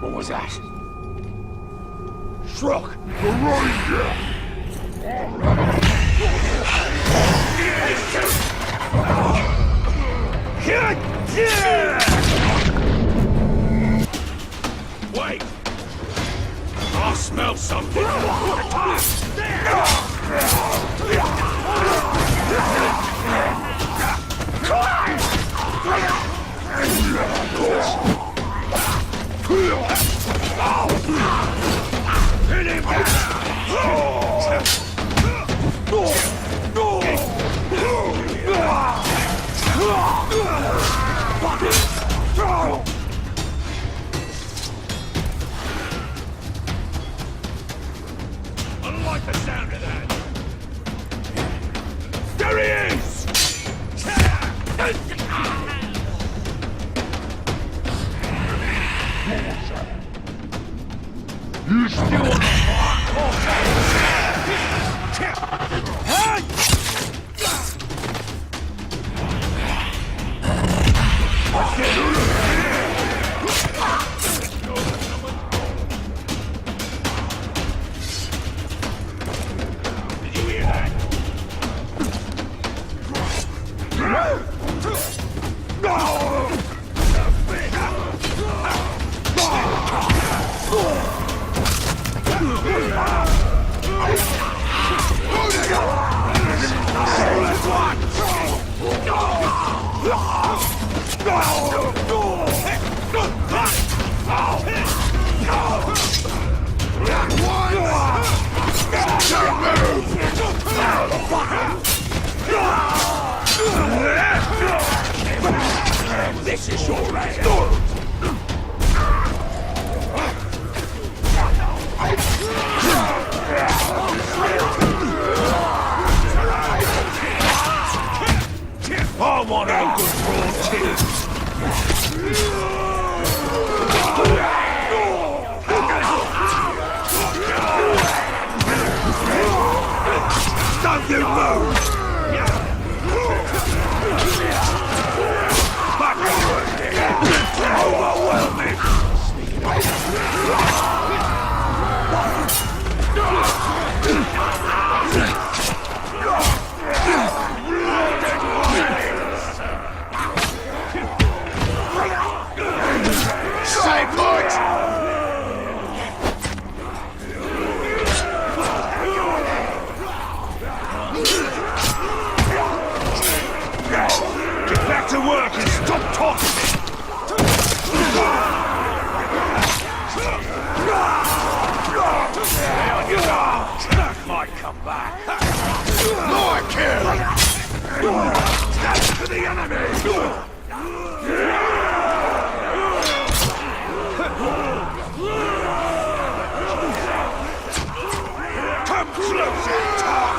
What was that? Struck the ranger! Wait! I smell something! Hit him I don't like the sound of that. There he is! You still on the Did you hear that? This is your end. I want a good raw tip. Don't you move! Back to work, overwhelming! Stay put! Get back to work and stop talking! That might come back. More kill! That's for the enemy! Come close and talk!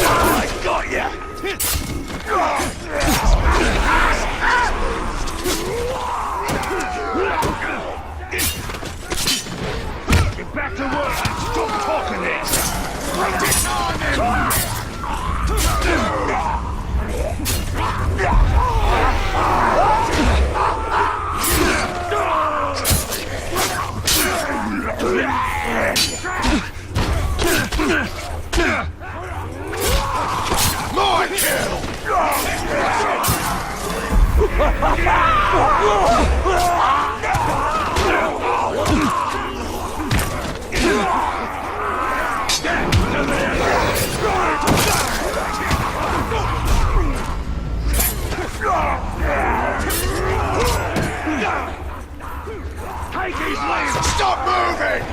I got ya! Get back to work! Stop talking this! Disarm him! More kill! Take his legs! Stop moving!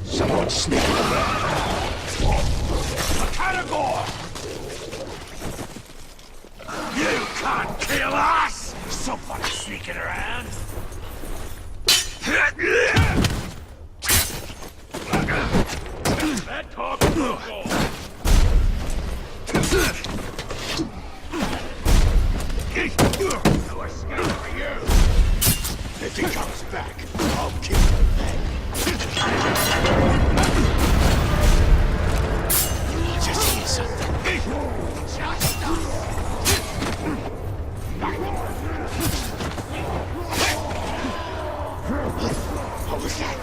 Someone's sneaking around. Category! You can't kill us! Somebody's sneaking around. That talk will go. No escape for you. If he comes back, I'll kill him then. Just hear something. Just stop. What was that?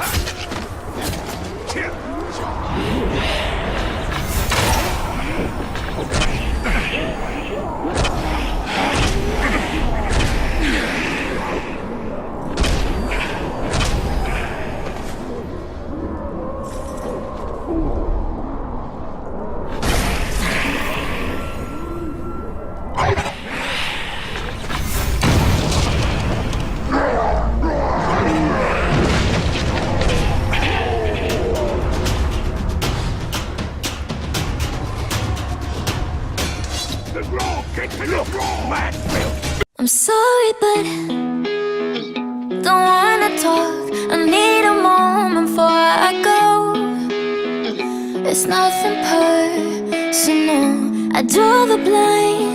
I'm sorry, but don't wanna talk. I need a moment before I go. It's nothing personal. I draw the blank.